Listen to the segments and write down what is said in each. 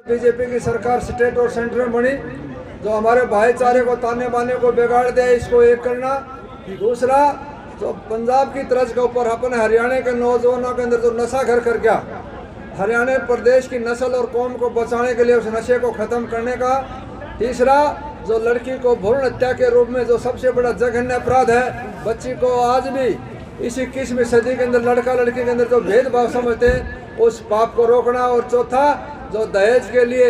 BJP की सरकार state और सेंटर में बनी, जो हमारे भाईचारे को ताने बाने को बिगाड़ दे, इसको एक करना। दूसरा, जो पंजाब की तर्ज के ऊपर अपने हरियाणा के नौजवानों के अंदर जो नशा घर कर गया, हरियाणा प्रदेश की नस्ल और कौम को बचाने के लिए उस नशे को ख़त्म करने का। तीसरा, जो लड़की को भ्रूण हत्या के रूप में जो सबसे बड़ा जघन्य अपराध है, बच्ची को आज भी इस 21वीं सदी के अंदर लड़का लड़की के अंदर जो भेदभाव समझते हैं, उस पाप को रोकना। और चौथा, जो दहेज के लिए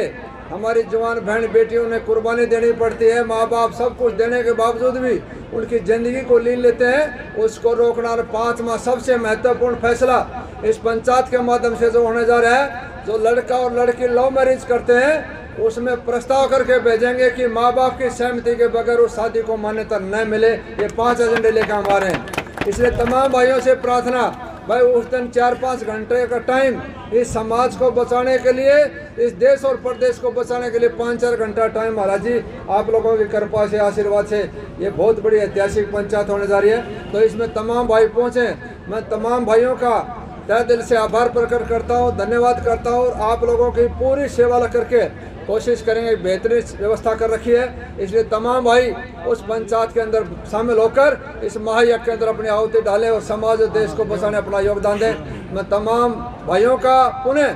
हमारी जवान बहन बेटियों ने कुर्बानी देनी पड़ती है, माँ बाप सब कुछ देने के बावजूद भी उनकी ज़िंदगी को लीन लेते हैं, उसको रोकना। और पाँचवा सबसे महत्वपूर्ण फैसला इस पंचायत के माध्यम से जो होने जा रहा है, जो लड़का और लड़की लव मैरिज करते हैं, उसमें प्रस्ताव करके भेजेंगे कि माँ बाप की सहमति के बगैर उस शादी को मान्यता न मिले। ये 5 एजेंडे लेकर हम आ रहे हैं। इसलिए तमाम भाइयों से प्रार्थना, भाई उस दिन 4-5 घंटे का टाइम इस समाज को बचाने के लिए, इस देश और प्रदेश को बचाने के लिए 5-4 घंटा टाइम महाराज जी आप लोगों की कृपा से, आशीर्वाद से ये बहुत बड़ी ऐतिहासिक पंचायत होने जा रही है। तो इसमें तमाम भाई पहुँचे। मैं तमाम भाइयों का तहे दिल से आभार प्रकट करता हूँ, धन्यवाद करता हूँ। और आप लोगों की पूरी सेवा करके कोशिश करेंगे, बेहतरीन व्यवस्था कर रखी है। इसलिए तमाम भाई उस पंचायत के अंदर शामिल होकर इस महायज्ञ के अंदर अपनी आहुति डालें और समाज और देश को बचाने अपना योगदान दें। मैं तमाम भाइयों का पुनः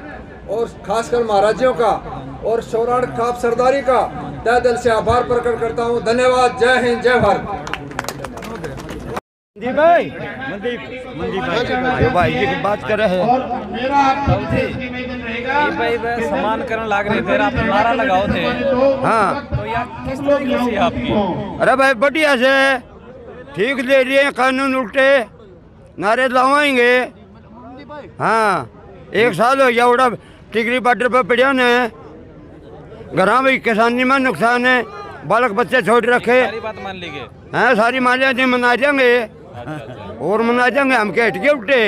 और खासकर महाराजियों का और सौराठ खाप सरदारी का तहे दिल से आभार प्रकट करता हूँ। धन्यवाद। जय हिंद, जय भारत। जी भाई, मनदीप भाई जी की बात कर रहे हैं। भाई सम्मान करने लग रहे थे, आप नारा लगाओ थे। हाँ, तो यार किस तरीके से आपकी? अरे भाई बढ़िया से ठीक दे रही है, कानून उल्टे नारे लगाएंगे। हाँ, 1 साल हो गया उड़ा टिकरी बॉर्डर पर पड़िया ने घर भाई किसानी में नुकसान है, बालक बच्चे छोड़ रखे। सारी बात मान लीजिए। हाँ, सारी मान लिया, मना जाएंगे और मना जाएंगे हम के हट के उल्टे।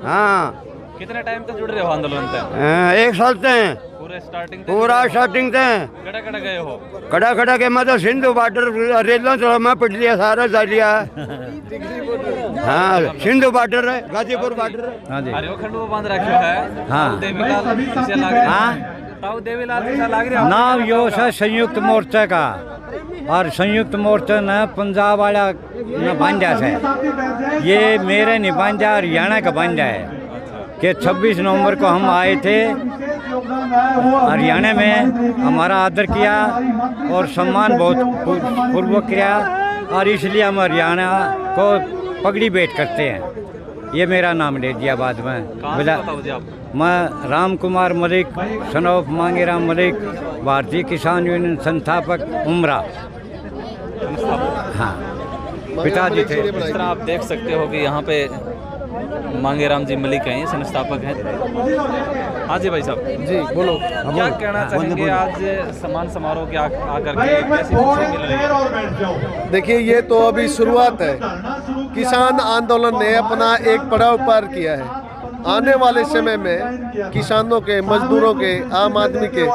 हाँ, कितने टाइम तक जुड़ रहे हो आंदोलन तक? 1 साल से पूरा स्टार्टिंग से कड़ा गए हो? खड़ा के मतलब सिंधु बॉर्डर रेलों तो मैं पढ़ लिया, सारा जा लिया। हाँ, सिंधु बॉर्डर है, गाजीपुर बॉर्डर। हाँ जी, खंड बांध रखा है। हाँ, देवीलाल नाम यो है संयुक्त मोर्चा का, और संयुक्त मोर्चा ने पंजाब वाला न बांधा है, ये मेरे नहीं बांधा, हरियाणा का बांधा है। कि 26 नवंबर को हम आए थे हरियाणा में, हमारा आदर किया और सम्मान बहुत पूर्वक किया, और इसलिए हम हरियाणा को पगड़ी भेंट करते हैं। ये मेरा नाम ले दिया बाद में। मैं राम कुमार मलिक, सन ऑफ मांगेराम मलिक, भारतीय किसान यूनियन संस्थापक उमरा। हाँ, पिताजी थे। इस तरह आप देख सकते हो कि यहाँ पे मांगेराम जी मलिक हैं, संस्थापक हैं। हाँ जी भाई साहब जी, बोलो क्या कहना चाहेंगे आज सम्मान समारोह के आकर के कैसी खुशी मिल रही है? देखिए, ये तो अभी शुरुआत है। किसान आंदोलन ने अपना एक पड़ाव पार किया है। आने वाले समय में किसानों के, मजदूरों के, आम आदमी के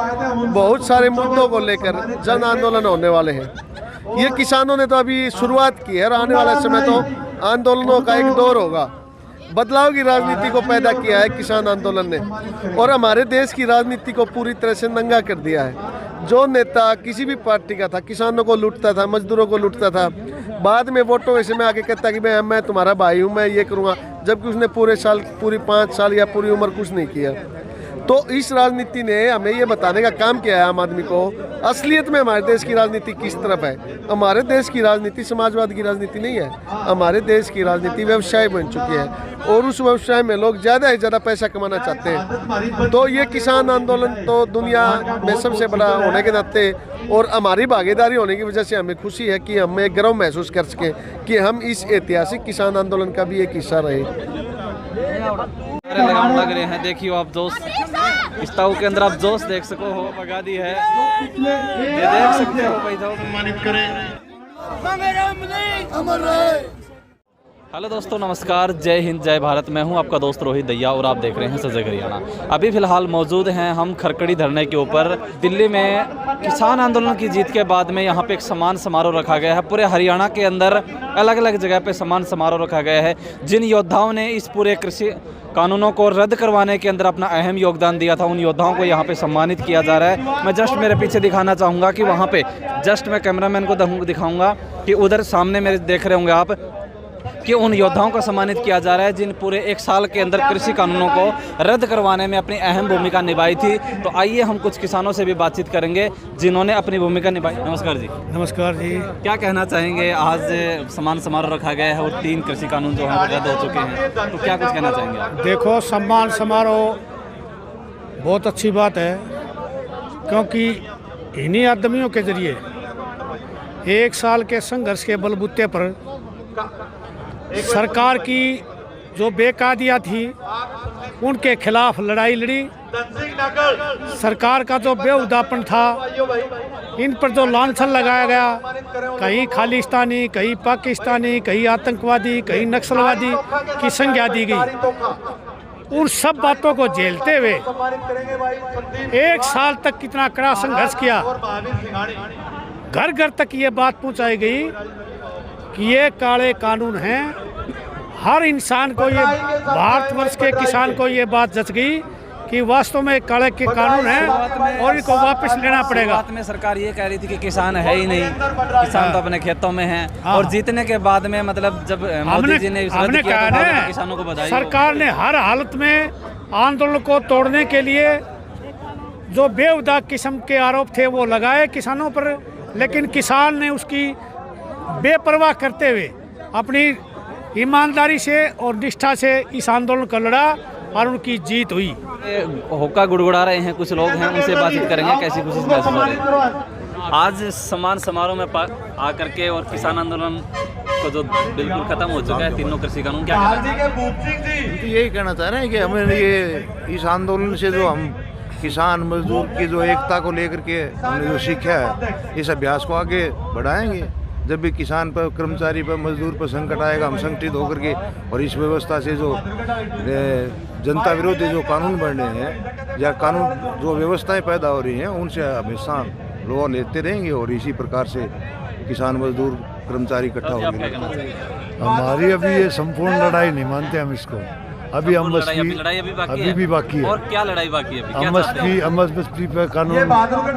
बहुत सारे मुद्दों को लेकर जन आंदोलन होने वाले हैं। ये किसानों ने तो अभी शुरुआत की है, और आने वाला समय तो आंदोलनों का एक दौर होगा। बदलाव की राजनीति को पैदा किया है किसान आंदोलन ने, और हमारे देश की राजनीति को पूरी तरह से नंगा कर दिया है। जो नेता किसी भी पार्टी का था, किसानों को लूटता था, मजदूरों को लूटता था, बाद में वोटों वैसे में आके कहता कि मैं तुम्हारा भाई हूँ, मैं ये करूँगा, जबकि उसने पूरी 5 साल या पूरी उम्र कुछ नहीं किया। तो इस राजनीति ने हमें ये बताने का काम किया है आम आदमी को, असलियत में हमारे देश की राजनीति किस तरफ है। हमारे देश की राजनीति समाजवाद की राजनीति नहीं है, हमारे देश की राजनीति व्यवसाय बन चुकी है, और उस व्यवसाय में लोग ज़्यादा से ज़्यादा पैसा कमाना चाहते हैं। तो ये किसान आंदोलन तो दुनिया में सबसे बड़ा होने के नाते और हमारी भागीदारी होने की वजह से हमें खुशी है कि हमें गर्व महसूस कर सकें कि हम इस ऐतिहासिक किसान आंदोलन का भी एक हिस्सा रहे। लगाम लग रहे हैं, देखिए आप दोस्त, इस ताऊ के अंदर आप जोश देख सको हो, भगा दी है, ये देख सकते हो भाई। सम्मानित करें। हेलो दोस्तों, नमस्कार, जय हिंद, जय भारत। मैं हूं आपका दोस्त रोहित दैया और आप देख रहे हैं सजग हरियाणा। अभी फ़िलहाल मौजूद हैं हम खरकड़ी धरने के ऊपर। दिल्ली में किसान आंदोलन की जीत के बाद में यहाँ पे एक सम्मान समारोह रखा गया है। पूरे हरियाणा के अंदर अलग अलग जगह पे सम्मान समारोह रखा गया है। जिन योद्धाओं ने इस पूरे कृषि कानूनों को रद्द करवाने के अंदर अपना अहम योगदान दिया था, उन योद्धाओं को यहाँ पे सम्मानित किया जा रहा है। मैं जस्ट मेरे पीछे दिखाना चाहूँगा कि वहाँ पे जस्ट मैं कैमरामैन को दिखाऊँगा कि उधर सामने मेरे देख रहे होंगे आप कि उन योद्धाओं को सम्मानित किया जा रहा है जिन पूरे 1 साल के अंदर कृषि कानूनों को रद्द करवाने में अपनी अहम भूमिका निभाई थी। तो आइए हम कुछ किसानों से भी बातचीत करेंगे जिन्होंने अपनी भूमिका निभाई। नमस्कार जी। नमस्कार जी। क्या कहना चाहेंगे, आज सम्मान समारोह रखा गया है और 3 कृषि कानून जो हैं रद्द हो चुके हैं, तो क्या कुछ कहना चाहेंगे आप? देखो, सम्मान समारोह बहुत अच्छी बात है, क्योंकि इन्हीं आदमियों के जरिए 1 साल के संघर्ष के बलबूते पर सरकार की जो बेकायदियाँ थी उनके खिलाफ लड़ाई लड़ी। सरकार का जो बेहुदापन था, इन पर जो लांछन लगाया गया, कहीं खालिस्तानी, कहीं पाकिस्तानी, कहीं आतंकवादी, कहीं नक्सलवादी की संज्ञा दी गई, उन सब बातों को झेलते हुए 1 साल तक कितना कड़ा संघर्ष किया। घर घर तक ये बात पहुंचाई गई कि ये काले कानून हैं। हर इंसान को, ये भारतवर्ष के किसान को ये बात जच गई कि वास्तव में काले के कानून हैं और इनको वापस लेना पड़ेगा। शुरुआत में सरकार ये कह रही थी कि किसान है ही नहीं, किसान तो अपने खेतों में हैं। और जीतने के बाद में मतलब जब मोदी जी ने हमने कहा ना, किसानों को बधाई। सरकार ने हर हालत में आंदोलन को तोड़ने के लिए जो बेहुदा किस्म के आरोप थे वो लगाए किसानों पर, लेकिन किसान ने उसकी बेपरवाह करते हुए अपनी ईमानदारी से और निष्ठा से इस आंदोलन को लड़ा और उनकी जीत हुई। होका गुड़गुड़ा रहे हैं कुछ लोग हैं, उनसे बातचीत करेंगे कैसी खुशी महसूस हो रही है आज सम्मान समारोह में आकर के। और किसान आंदोलन को जो बिल्कुल खत्म हो चुका है, 3 कृषि कानून, क्या तो यही कहना चाह रहे हैं कि हमें ये इस आंदोलन से जो हम किसान मजदूर की जो एकता को लेकर के हमने जो सीखा है, इस अभ्यास को आगे बढ़ाएंगे। जब भी किसान पर, कर्मचारी पर, मजदूर पर संकट आएगा, हम संगठित होकर के और इस व्यवस्था से जो जनता विरोधी जो कानून बन रहे हैं या कानून जो व्यवस्थाएं पैदा हो रही हैं, उनसे हमेशा लोहा लेते रहेंगे और इसी प्रकार से किसान मजदूर कर्मचारी इकट्ठा होंगे। हमारी अभी ये संपूर्ण लड़ाई नहीं मानते हम इसको। अभी लड़ाई अभी भी बाकी है। और क्या लड़ाई बाकी है? एमएसपी पे कानून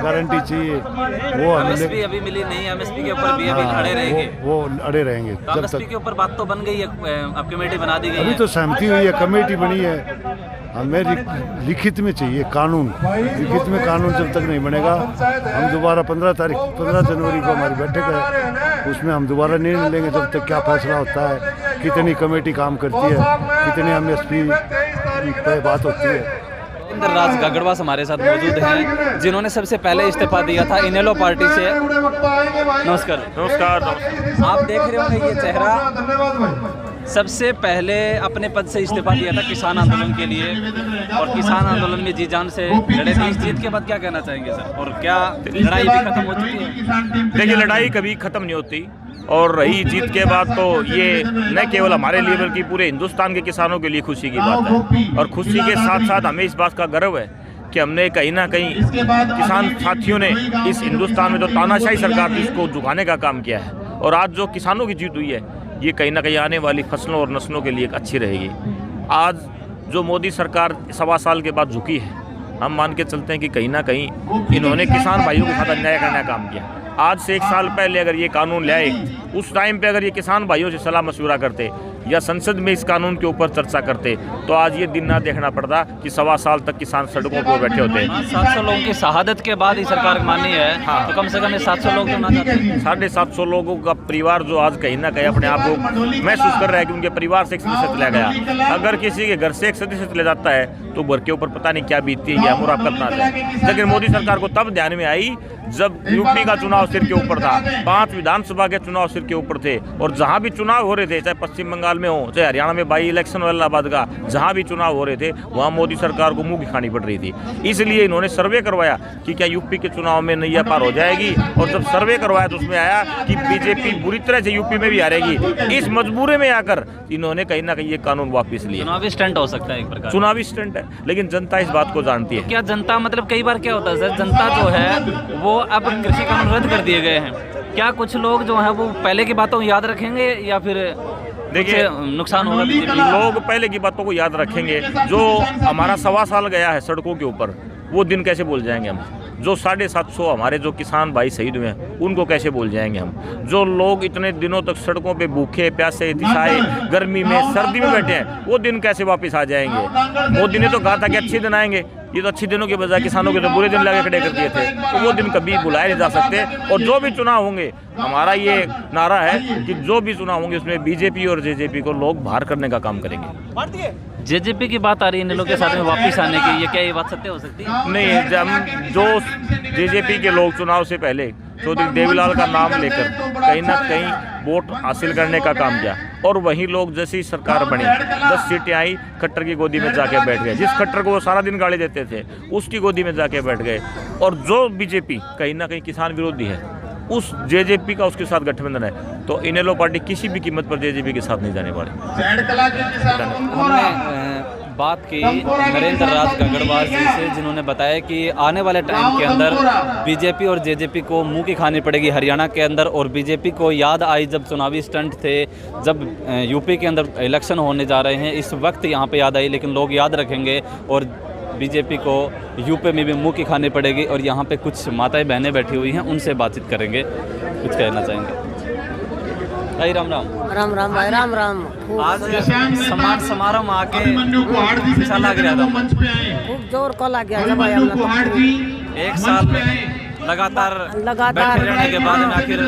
गारंटी चाहिए, वो एमएसपी अभी मिली नहीं। एमएसपी के ऊपर भी अभी अड़े रहेंगे। वो अड़े रहेंगे जब एमएसपी के ऊपर बात तो बन गई है, अब कमेटी बना दी गई है। अभी तो सहमति हुई है, कमेटी बनी है। हमें लिखित में चाहिए कानून। लिखित में कानून जब तक नहीं बनेगा, हम दोबारा 15 जनवरी को हमारी बैठक है, उसमें हम दोबारा निर्णय लेंगे जब तक क्या फैसला होता है, कितनी कमेटी काम करती है, कितने एमएसपी पे बात होती है। राज गगड़वास हमारे साथ मौजूद हैं, जिन्होंने सबसे पहले इस्तीफा दिया था इनेलो पार्टी से। नमस्कार। नमस्कार। आप देख रहे होंगे ये चेहरा सबसे पहले अपने पद से इस्तीफा दिया था किसान आंदोलन के लिए, और किसान आंदोलन में जी जान से लड़े थे। इस जीत के बाद क्या कहना चाहेंगे सर, और क्या लड़ाई भी खत्म हो चुकी है? देखिए, लड़ाई कभी खत्म नहीं होती, और रही जीत के बाद तो ये न केवल हमारे लिए बल्कि पूरे हिंदुस्तान के किसानों के लिए खुशी की बात है। और खुशी के साथ साथ हमें इस बात का गर्व है कि हमने कहीं ना कहीं किसान साथियों ने इस हिंदुस्तान में जो तानाशाही सरकार थी उसको झुकाने का काम किया है। और आज जो किसानों की जीत हुई है, ये कहीं ना कहीं आने वाली फसलों और नस्लों के लिए एक अच्छी रहेगी। आज जो मोदी सरकार 1.25 साल के बाद झुकी है, हम मान के चलते हैं कि कहीं ना कहीं इन्होंने किसान भाइयों के साथ अन्याय करने का काम किया। आज से 1 साल पहले अगर ये कानून लाए, उस टाइम पे अगर ये किसान भाइयों से सलाह मशवरा करते या संसद में इस कानून के ऊपर चर्चा करते, तो आज ये दिन ना देखना पड़ता कि 1.25 साल तक किसान सड़कों पर बैठे होते। 700 लोगों की शहादत के बाद ही सरकार मानी है। हाँ। तो कम से कम 700 लोग तो ना जाते। 750 लोगों का परिवार जो आज कहीं ना कहीं अपने आप को महसूस कर रहा है कि उनके परिवार से एक सदस्य चला गया। अगर किसी के घर से एक सदस्य चले जाता है तो घर के ऊपर पता नहीं क्या बीतती है, ये हम और आप कल्पना है। लेकिन मोदी सरकार को तब ध्यान में आई जब यूपी का चुनाव सिर के ऊपर था, 5 विधानसभा के चुनाव सिर के ऊपर थे, और जहाँ भी चुनाव हो रहे थे, चाहे पश्चिम बंगाल में हो, चाहे हरियाणा में बाई इलेक्शन इलाहाबाद का, जहाँ भी चुनाव हो रहे थे वहाँ मोदी सरकार को मुँह की खानी पड़ रही थी। इसलिए इन्होंने सर्वे करवाया कि क्या यूपी के चुनाव में नैया पार हो जाएगी, और जब सर्वे करवाया तो उसमें आया कि बीजेपी बुरी तरह से यूपी में भी हारेगी। इस मजबूरी में आकर इन्होंने कहीं ना कहीं ये कानून वापस लिया। चुनावी स्टंट हो सकता है एक प्रकार, चुनावी स्टंट है, लेकिन जनता इस बात को जानती है। क्या जनता, मतलब कई बार क्या होता है सर, जनता जो है वो अब कृषि कानून रद्द कर दिए गए हैं, क्या कुछ लोग जो हैं वो पहले की बातों को याद रखेंगे या फिर देखिए नुकसान होगा? लोग पहले की बातों को याद रखेंगे। जो हमारा 1.25 साल गया है सड़कों के ऊपर, वो दिन कैसे भूल जाएंगे हम? जो 750 हमारे जो किसान भाई शहीद हुए हैं उनको कैसे भूल जाएंगे हम? जो लोग इतने दिनों तक सड़कों पे भूखे प्यासे तिसाए गर्मी में सर्दी में बैठे हैं, वो दिन कैसे वापस आ जाएंगे? मोदी ने तो कहा था कि अच्छे दिन आएंगे, ये तो अच्छे दिनों के बजाय किसानों के तो बुरे दिन लगे खड़े कर दिए थे, तो वो दिन कभी बुलाए नहीं जा सकते। और जो भी चुनाव होंगे, हमारा ये नारा है कि जो भी चुनाव होंगे उसमें बीजेपी और जेजेपी को लोग बाहर करने का काम करेंगे। जेजेपी की बात आ रही है इन लोगों के साथ में वापस आने की, ये क्या ये बात सत्य हो सकती है? नहीं, हम जो जेजेपी के लोग चुनाव से पहले चौधरी देवीलाल का नाम लेकर कहीं ना कहीं वोट हासिल करने का काम किया, और वही लोग जैसे ही सरकार बनी 10 सीटें आई, खट्टर की गोदी में जाके बैठ गए। जिस खट्टर को वो सारा दिन गाली देते थे उसकी गोदी में जाके बैठ गए। और जो बीजेपी कहीं ना कहीं किसान विरोधी है, उस जेजेपी का उसके साथ गठबंधन है, तो इनेलो पार्टी किसी भी कीमत पर जेजेपी के साथ नहीं जाने वाली। हमने बात की नरेंद्र राज गगड़वाल जी से, जिन्होंने बताया कि आने वाले टाइम के अंदर बीजेपी और जेजेपी को मुंह की खानी पड़ेगी हरियाणा के अंदर। और बीजेपी को याद आई जब चुनावी स्टंट थे, जब यूपी के अंदर इलेक्शन होने जा रहे हैं, इस वक्त यहाँ पे याद आई, लेकिन लोग याद रखेंगे। और बीजेपी को यूपी में भी मुंह की खानी पड़ेगी। और यहाँ पे कुछ माताएं बहनें बैठी हुई हैं, उनसे बातचीत करेंगे, कुछ कहना चाहेंगे। भाई राम राम। राम राम भाई, राम राम। आज सम्मान समारोह में आके कैसा लग रहा था? खूब जोर को लग गया भाई अपना। एक साल में लगातार बैठे रहने के बाद में आखिर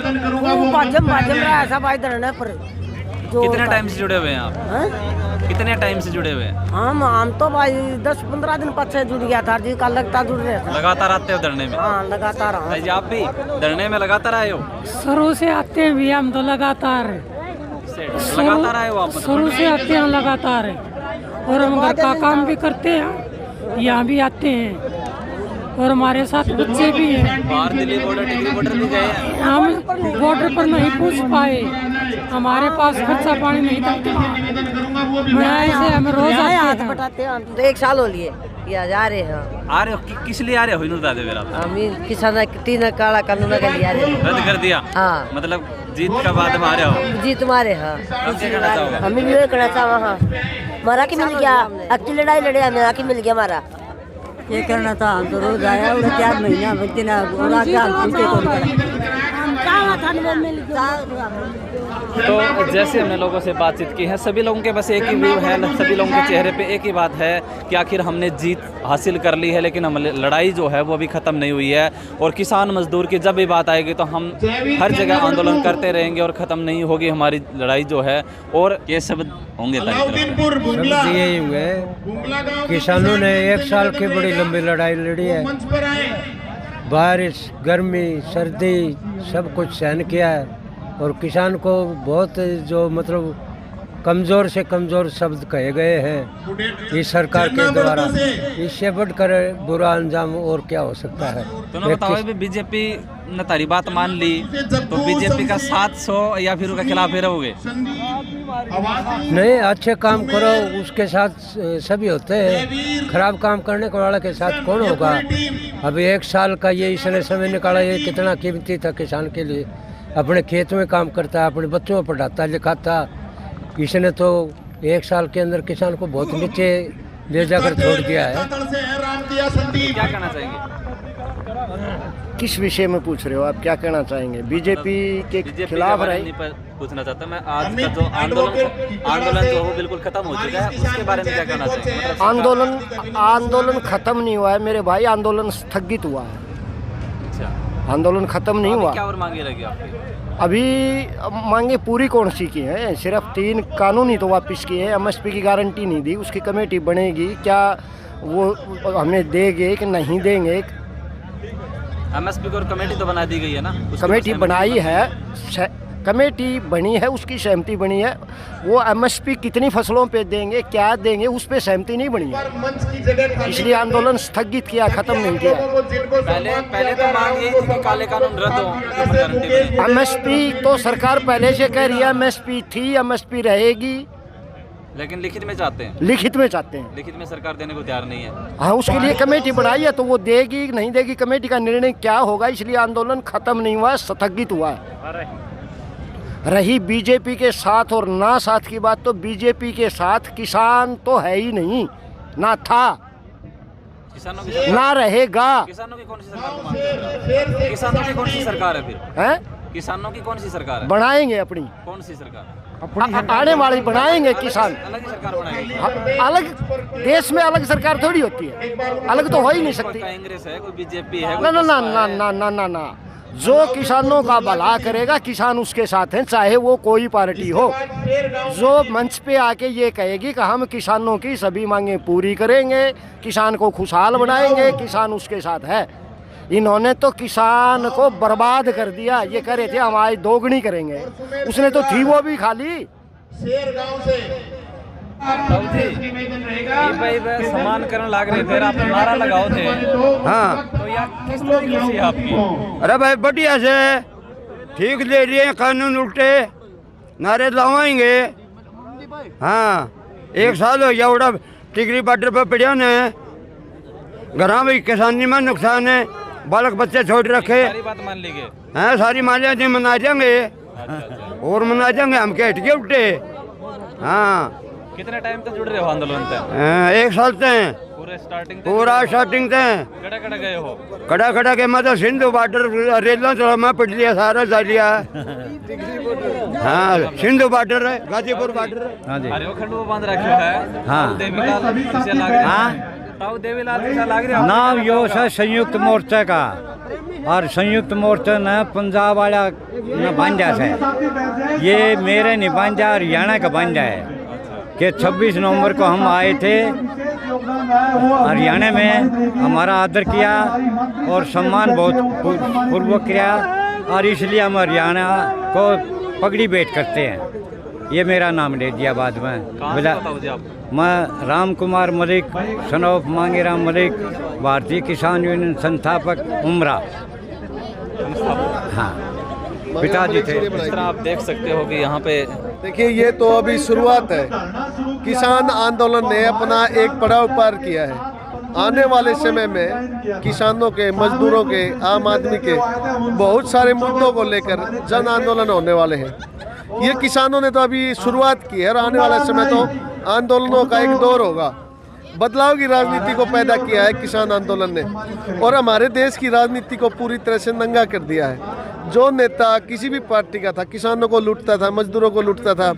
बाजम रहा सब भाई धरने पर। कितने टाइम से जुड़े हुए हैं आप? कितने टाइम से जुड़े हुए हैं? हम तो भाई 10-15 दिन पीछे जुड़ गया था जी, कल लगता जुड़ रहे थे। लगातार आते हो धरने में? हाँ लगातार। आप भी धरने में लगातार आए हो? शुरू से आते हैं भी हम तो लगातार आए हो आप? शुरू से आते हैं लगातार, और हम घर का काम भी करते हैं, यहाँ भी आते हैं, और हमारे साथ बच्चे भी हैं। बाहर दिल्ली बॉर्डर टिकरी बॉर्डर भी गए हैं? हम बॉर्डर पर नहीं पूछ पाए, हमारे पास खर्चा पानी नहीं था। हम रोज आते हैं। तो 1 साल हो लिए जा रहे हैं। आ रहे हो? किस लिए आ रहे हो? हम किसान तीन काला कानून के लिए आ रहे हैं। रद्द कर दिया? हाँ, मतलब जीत का बाद में आ रहे हो? जी तुम्हारे। हाँ, हम भी करना चाहो। हाँ, हमारा की मिल गया, अच्छी लड़ाई लड़े हमें, आके मिल गया हमारा। ये करना था, हम तो रोज आया, 4 महीना बच्चे ना तो जैसे हमने लोगों से बातचीत की है, सभी लोगों के बस एक ही व्यू है, सभी लोगों के चेहरे पे एक ही बात है कि आखिर हमने जीत हासिल कर ली है, लेकिन हम लड़ाई जो है वो अभी ख़त्म नहीं हुई है। और किसान मजदूर की जब भी बात आएगी तो हम हर जगह आंदोलन करते रहेंगे और ख़त्म नहीं होगी हमारी लड़ाई जो है। और ये सब होंगे यही हुए, किसानों ने 1 साल की बड़ी लंबी लड़ाई लड़ी है, बारिश गर्मी सर्दी सब कुछ सहन किया है। और किसान को बहुत जो मतलब कमज़ोर से कमज़ोर शब्द कहे गए हैं इस सरकार के द्वारा, इससे बढ़कर बुरा अंजाम और क्या हो सकता है। तो ना बताओ, बीजेपी ने तारी बात मान ली तो बीजेपी का 700 या फिर उसके खिलाफ ही रहोगे? नहीं, अच्छे काम करो उसके साथ सभी होते हैं, खराब काम करने वाले के साथ कौन होगा। अभी 1 साल का ये इसने समय निकाला, ये कितना कीमती था किसान के लिए। अपने खेत में काम करता है, अपने बच्चों को पढ़ाता लिखाता, इसने तो 1 साल के अंदर किसान को बहुत नीचे ले जाकर छोड़ दिया है। क्या कहना चाहेंगे? किस विषय में पूछ रहे हो आप? क्या कहना चाहेंगे? बीजेपी के खिलाफ रहे पूछना चाहता मैं। आज का जो आंदोलन जो वो बिल्कुल खत्म हो चुका है, उसके बारे में क्या कहना चाहेंगे? आंदोलन खत्म नहीं हुआ है मेरे भाई, आंदोलन स्थगित हुआ है। अच्छा, आंदोलन खत्म नहीं हुआ। क्या और मांगे लगी आपकी? अभी मांगे पूरी कौन सी की हैं? सिर्फ 3 कानून ही तो वापस किए हैं। एमएसपी की गारंटी नहीं दी, उसकी कमेटी बनेगी, क्या वो हमें देंगे कि नहीं देंगे? एमएसपी को कमेटी तो बना दी गई है ना, कमेटी बनाई है, कमेटी बनी है, उसकी सहमति बनी है। वो एमएसपी कितनी फसलों पे देंगे, क्या देंगे, उस पे सहमति नहीं बनी है, इसलिए आंदोलन स्थगित किया, खत्म नहीं किया। पहले तो मांग यही थी कि काले कानून रद्द हो। एमएसपी तो सरकार पहले से कह रही है, एमएसपी थी, एमएसपी रहेगी, लेकिन लिखित में चाहते हैं, लिखित में चाहते हैं, लिखित में सरकार देने को तैयार नहीं है। हाँ, उसके लिए कमेटी बनाई है, तो वो देगी नहीं देगी, कमेटी का निर्णय क्या होगा, इसलिए आंदोलन खत्म नहीं हुआ, स्थगित हुआ है। रही बीजेपी के साथ और ना साथ की बात, तो बीजेपी के साथ किसान तो है ही नहीं, ना था, किसानों की ना रहेगा। किसानों की कौन सी सरकार को मानते हैं? किसानों की कौन सी सरकार है फिर? हैं? किसानों की कौन सी सरकार है? बनाएंगे अपनी, कौन सी सरकार? आने वाली बनाएंगे किसान। अलग ही सरकार बनाएंगे। अलग देश में अलग सरकार थोड़ी होती है, अलग तो हो ही नहीं सकती। कांग्रेस है, कोई बीजेपी है, ना ना ना ना ना ना ना ना, जो किसानों का भला करेगा किसान उसके साथ हैं, चाहे वो कोई पार्टी हो। जो मंच पे आके ये कहेगी कि हम किसानों की सभी मांगें पूरी करेंगे, किसान को खुशहाल बनाएंगे, किसान उसके साथ है। इन्होंने तो किसान को बर्बाद कर दिया। ये कह रहे थे हम आज दोगुनी करेंगे, उसने तो थी वो भी खाली। सम्मान करने लग रहे थे, आप नारा लगाओ थे। हाँ, तो यार किस तरह की खुशी है आपकी? अरे भाई बढ़िया से ठीक ले रही है, कानून उल्टे नारे लगाएंगे। हाँ, 1 साल हो गया उड़ा टिकरी बॉर्डर पर पड़िया ने, घर में किसानी में नुकसान है, बालक बच्चे छोड़ रखे। सारी बात मान लीजिए। हाँ, सारी मान लिया, मना जाएंगे और मना जाएंगे, हम क्या हटके उठे। हाँ, कितने टाइम तक जुड़ रहे हो आंदोलन से? 1 साल से पूरा स्टार्टिंग से। कड़ा गए हो? कड़ा के मतलब सिंधु बॉर्डर रेलों तो मैं पढ़ लिया, सारा जा लिया। हाँ, सिंधु बॉर्डर है, गाजीपुर बॉर्डर है। हाँ जी, अरे खंडू बांध रखे है। हाँ, देवीलाल नाम यो है संयुक्त मोर्चा का, और संयुक्त मोर्चा ने पंजाब वाला न बांझा है, ये मेरे नहीं बांझा, हरियाणा का बांझा है। कि 26 नवंबर को हम आए थे हरियाणा में, हमारा आदर किया और सम्मान बहुत पूर्वक किया, और इसलिए हम हरियाणा को पगड़ी भेंट करते हैं। ये मेरा नाम ले दिया बाद में। मैं राम कुमार मलिक, सन ऑफ मांगेराम मलिक, भारतीय किसान यूनियन संस्थापक उमरा। हाँ, पिताजी थे। इस तरह आप देख सकते हो कि यहाँ पे देखिए, ये तो अभी शुरुआत है। किसान आंदोलन ने अपना एक पड़ाव पार किया है। आने वाले समय में किसानों के, मजदूरों के, आम आदमी के बहुत सारे मुद्दों को लेकर जन आंदोलन होने वाले हैं। ये किसानों ने तो अभी शुरुआत की है, और आने वाले समय तो आंदोलनों का एक दौर होगा। बदलाव की राजनीति को पैदा किया है किसान आंदोलन ने, और हमारे देश की राजनीति को पूरी तरह से नंगा कर दिया है। जो नेता किसी भी पार्टी का था, किसानों को लूटता था, मजदूरों को लूटता था,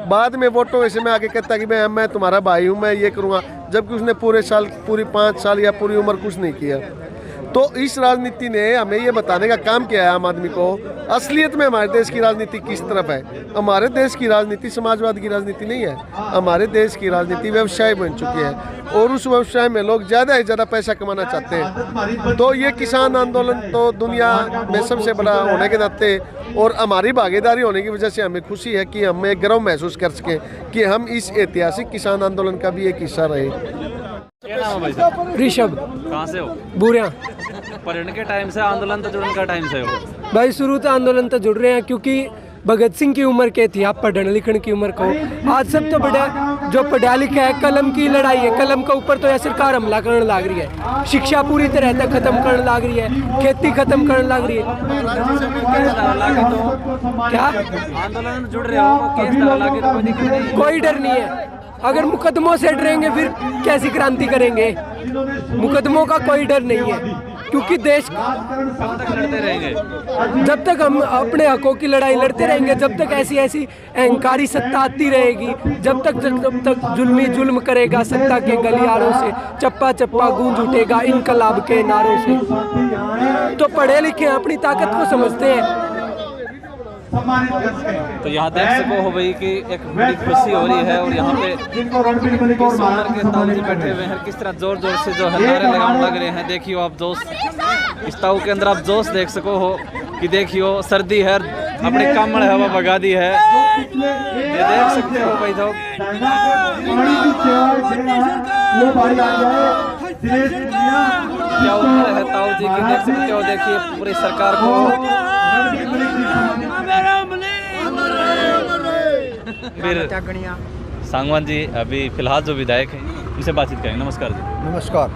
बाद में वोटों वैसे में आके कहता कि मैं तुम्हारा भाई हूँ, मैं ये करूँगा, जबकि उसने पूरी 5 साल या पूरी उम्र कुछ नहीं किया। तो इस राजनीति ने हमें ये बताने का काम किया है आम आदमी को, असलियत में हमारे देश की राजनीति किस तरफ है। हमारे देश की राजनीति समाजवाद की राजनीति नहीं है, हमारे देश की राजनीति व्यवसाय बन चुकी है, और उस व्यवसाय में लोग ज़्यादा से ज़्यादा पैसा कमाना चाहते हैं। तो ये किसान आंदोलन तो दुनिया में सबसे बड़ा होने के नाते और हमारी भागीदारी होने की वजह से हमें खुशी है कि हमें गर्व महसूस कर सकें कि हम इस ऐतिहासिक किसान आंदोलन का भी एक हिस्सा रहे। क्या नाम है भाई साहब? ऋषभ। कहाँ से हो? बुरिया। पर्यटन के टाइम से आंदोलन तो जुड़ने का टाइम से हो? भाई शुरू तो आंदोलन तो जुड़ रहे हैं, क्योंकि भगत सिंह की उम्र के थी, आप पढ़ने लिखने की उम्र को। आज सब तो बड़ा जो पढ़ा लिखा है, कलम की लड़ाई है, कलम के ऊपर तो यह सरकार हमला करने लग रही है, शिक्षा पूरी तरह से खत्म करने लग रही है, खेती खत्म करने लग रही है। क्या आंदोलन जुड़ रहे हो? कोई डर नहीं है। अगर मुकदमों से डरेंगे फिर कैसी क्रांति करेंगे? मुकदमों का कोई डर नहीं है, क्योंकि देश कब तक लड़ते रहेंगे? जब तक हम अपने हकों की लड़ाई लड़ते रहेंगे, जब तक ऐसी अहंकारी सत्ता आती रहेगी, जब तक जुल्म करेगा सत्ता के गलियारों से, चप्पा चप्पा गूंज उठेगा इनकलाब के नारों से। तो पढ़े लिखे अपनी ताकत को समझते हैं, तो यहाँ देख सको हो भाई कि एक बड़ी खुशी हो रही है और यहाँ पे किस उम्र के ताऊ जी बैठे हुए हैं, किस तरह जोर जोर से जो है नारे लगाने लग रहे हैं। देखियो आप जोश, इस ताऊ के अंदर आप जोश देख सको हो कि देखियो सर्दी है, अपने कामड़ हवा भगा दी है, ये देख सकते हो भाई साहब। क्या उम्र है ताऊ जी की, देख सकते हो। देखिए पूरी सरकार को फिर सांगवान जी अभी फिलहाल जो विधायक हैं उनसे बातचीत करेंगे। नमस्कार जी। नमस्कार।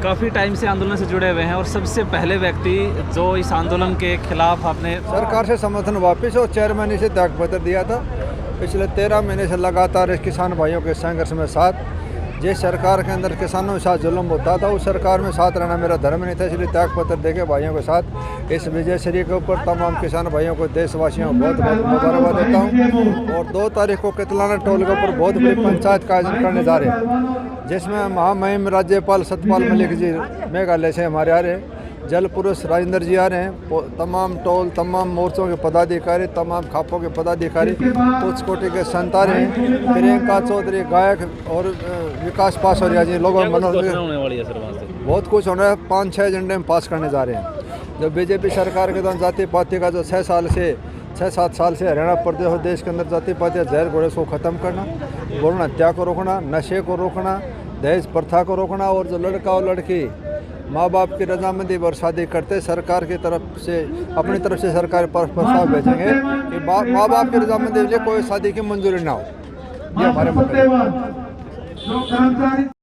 काफ़ी टाइम से आंदोलन से जुड़े हुए हैं और सबसे पहले व्यक्ति जो इस आंदोलन के खिलाफ आपने सरकार से समर्थन वापस और 4 महीने से त्याग पत्र दिया था। पिछले 13 महीने से लगातार इस किसान भाइयों के संघर्ष में साथ, जिस सरकार के अंदर किसानों के साथ जुल्म होता था उस सरकार में साथ रहना मेरा धर्म नहीं था, इसलिए त्याग पत्र देके भाइयों के साथ इस विजय श्री के ऊपर तमाम किसान भाइयों को, देशवासियों को बहुत बहुत मुबारकबाद देता हूँ। और 2 तारीख को कितलाना टोल के ऊपर बहुत बड़ी पंचायत का आयोजन करने जा रहे हैं, जिसमें महामहिम राज्यपाल सतपाल मलिक जी मेघालय से हमारे आ रहे हैं, जल पुरुष राजेंद्र जी आ रहे हैं, तमाम टोल, तमाम मोर्चों के पदाधिकारी, तमाम खापों के पदाधिकारी, उच्च कोटि के संत आ रहे हैं, प्रियंका चौधरी गायक और विकास पासवान जी, लोगों में बहुत कुछ होना है। 5-6 एजेंडे में पास करने जा रहे हैं। जो बीजेपी सरकार के दौरान जाति पाति का जो 6-7 साल से हरियाणा प्रदेश और देश के अंदर जाति पाति जहर घोड़े को ख़त्म करना, भ्रूण हत्या को रोकना, नशे को रोकना, दहेज प्रथा को रोकना, और जो लड़का और लड़की माँ बाप की रजामंदी पर शादी करते, सरकार की तरफ से अपनी तरफ से सरकार पर प्रस्ताव भेजेंगे कि माँ बाप की रजामंदी के लिए कोई शादी की मंजूरी ना हो। ये हमारे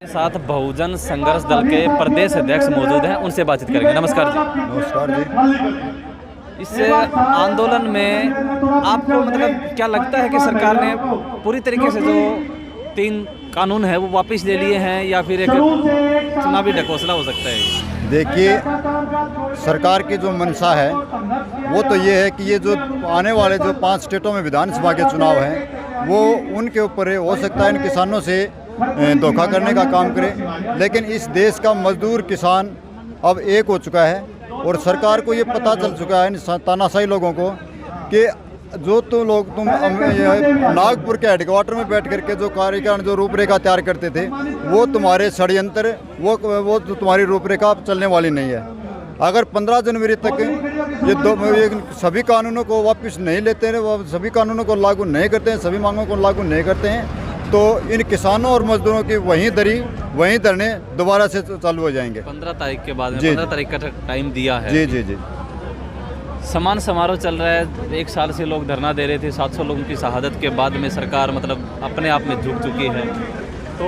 साथ बहुजन संघर्ष दल के प्रदेश अध्यक्ष मौजूद हैं, उनसे बातचीत करेंगे। नमस्कार जी। नमस्कार जी। इस आंदोलन में आपको मतलब क्या लगता है कि सरकार ने पूरी तरीके से जो 3 कानून है वो वापस ले लिए हैं या फिर एक चुनावी ढकोसला हो सकता है? देखिए, सरकार की जो मंशा है वो तो ये है कि ये जो आने वाले जो 5 स्टेटों में विधानसभा के चुनाव हैं वो उनके ऊपर हो सकता है इन किसानों से धोखा करने का काम करे, लेकिन इस देश का मजदूर किसान अब एक हो चुका है और सरकार को ये पता चल चुका है, तानाशाही लोगों को, कि जो तुम नागपुर के हेडक्वार्टर में बैठ करके जो कार्यकारिणी जो रूपरेखा तैयार करते थे वो तुम्हारे षड्यंत्र, वो तुम्हारी रूपरेखा चलने वाली नहीं है। अगर 15 जनवरी तक ये सभी कानूनों को वापस नहीं लेते हैं, सभी कानूनों को लागू नहीं करते हैं, सभी मांगों को लागू नहीं करते हैं, तो इन किसानों और मजदूरों की वहीं धरने दोबारा से चालू हो जाएंगे। 15 तारीख के बाद में 15 तारीख का टाइम दिया है। जी जी जी। सम्मान समारोह चल रहा है, 1 साल से लोग धरना दे रहे थे, 700 लोगों की शहादत के बाद में सरकार मतलब अपने आप में झुक चुकी है। तो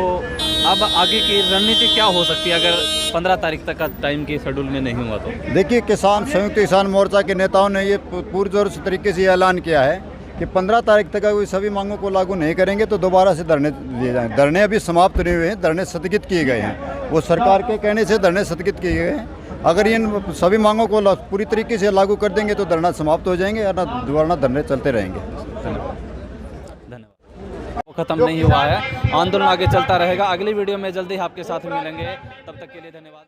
अब आगे की रणनीति क्या हो सकती है अगर 15 तारीख तक का टाइम के शेड्यूल में नहीं हुआ तो? देखिए, संयुक्त किसान मोर्चा के नेताओं ने ये पूरी जोर से तरीके से ऐलान किया है कि 15 तारीख तक अगर सभी मांगों को लागू नहीं करेंगे तो दोबारा से धरने दिए जाएंगे। धरने अभी समाप्त नहीं हुए हैं, धरने स्थगित किए गए हैं, वो सरकार के कहने से धरने स्थगित किए गए हैं। अगर इन सभी मांगों को पूरी तरीके से लागू कर देंगे तो धरना समाप्त हो जाएंगे, या दोबारा धरने चलते रहेंगे। धन्यवाद। वो खत्म नहीं हुआ है, आंदोलन आगे चलता रहेगा। अगली वीडियो में जल्दी आपके साथ मिलेंगे, तब तक के लिए धन्यवाद।